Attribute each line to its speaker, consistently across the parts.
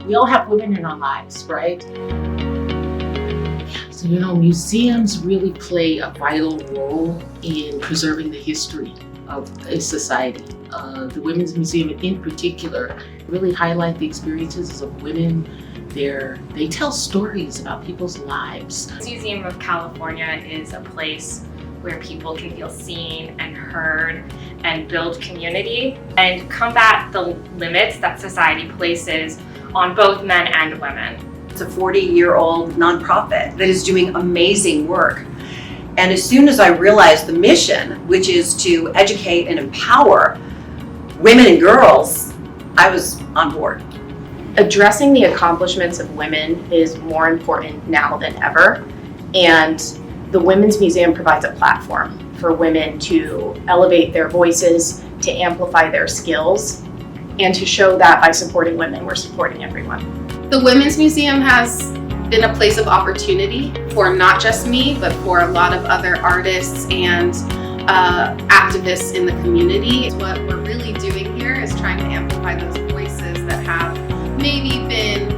Speaker 1: We all have women in our lives, right? So, museums really play a vital role in preserving the history of a society. The Women's Museum in particular really highlight the experiences of women. They tell stories about people's lives.
Speaker 2: The Museum of California is a place where people can feel seen and heard and build community and combat the limits that society places on both men and women.
Speaker 3: It's a 40-year-old nonprofit that is doing amazing work. And as soon as I realized the mission, which is to educate and empower women and girls, I was on board.
Speaker 4: Addressing the accomplishments of women is more important now than ever, and the Women's Museum provides a platform for women to elevate their voices, to amplify their skills, and to show that by supporting women, we're supporting everyone.
Speaker 5: The Women's Museum has been a place of opportunity for not just me, but for a lot of other artists and activists in the community. What we're really doing here is trying to amplify those voices that have maybe been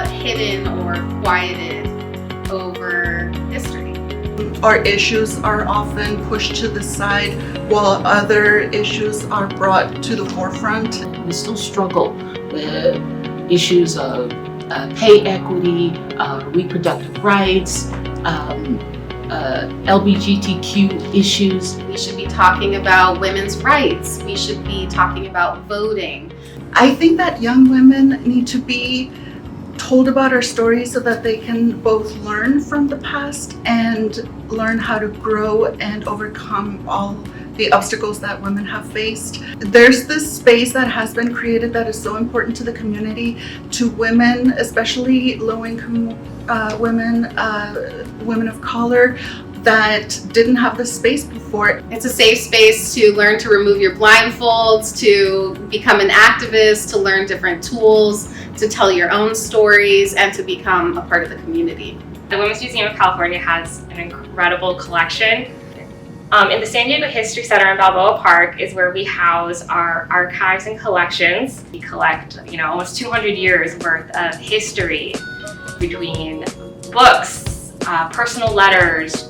Speaker 5: hidden or quieted over history.
Speaker 6: Our issues are often pushed to the side while other issues are brought to the forefront.
Speaker 1: We still struggle with issues of pay equity, reproductive rights, LGBTQ issues.
Speaker 5: We should be talking about women's rights. We should be talking about voting.
Speaker 6: I think that young women need to be told about our stories so that they can both learn from the past and learn how to grow and overcome all the obstacles that women have faced. There's this space that has been created that is so important to the community, to women, especially low-income women, women of color, that didn't have this space before.
Speaker 5: It's a safe space to learn to remove your blindfolds, to become an activist, to learn different tools, to tell your own stories, and to become a part of the community.
Speaker 2: The Women's Museum of California has an incredible collection. In the San Diego History Center in Balboa Park is where we house our archives and collections. We collect, almost 200 years worth of history between books, personal letters,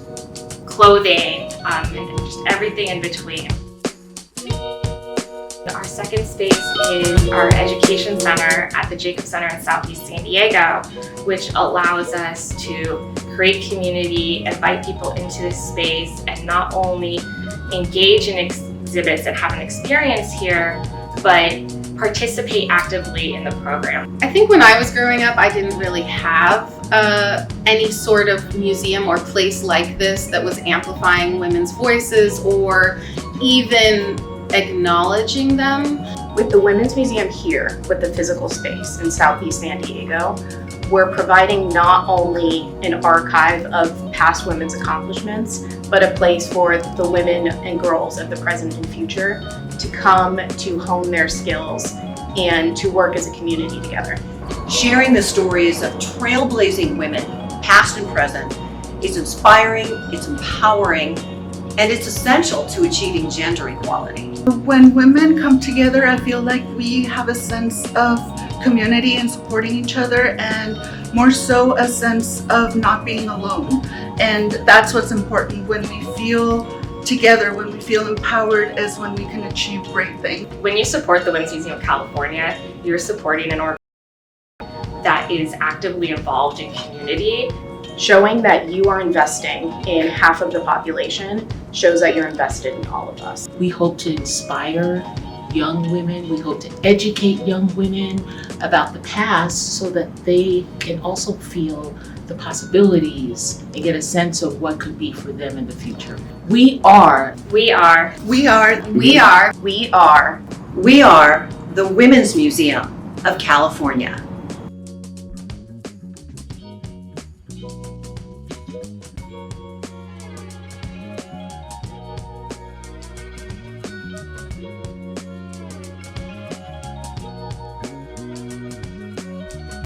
Speaker 2: clothing, and just everything in between. Our second space is our education center at the Jacobs Center in Southeast San Diego, which allows us to create community, invite people into this space, and not only engage in exhibits and have an experience here, but participate actively in the program.
Speaker 5: I think when I was growing up, I didn't really have any sort of museum or place like this that was amplifying women's voices or even acknowledging them.
Speaker 4: With the Women's Museum here, with the physical space in Southeast San Diego, we're providing not only an archive of past women's accomplishments, but a place for the women and girls of the present and future to come to hone their skills and to work as a community together.
Speaker 3: Sharing the stories of trailblazing women, past and present, is inspiring, it's empowering, and it's essential to achieving gender equality.
Speaker 6: When women come together, I feel like we have a sense of community and supporting each other, and more so a sense of not being alone. And that's what's important. When we feel together, when we feel empowered, is when we can achieve great things.
Speaker 2: When you support the Women's Museum of California, you're supporting an organization that is actively involved in community.
Speaker 4: Showing that you are investing in half of the population shows that you're invested in all of us.
Speaker 1: We hope to inspire young women. We hope to educate young women about the past so that they can also feel the possibilities and get a sense of what could be for them in the future. We are
Speaker 3: the Women's Museum of California.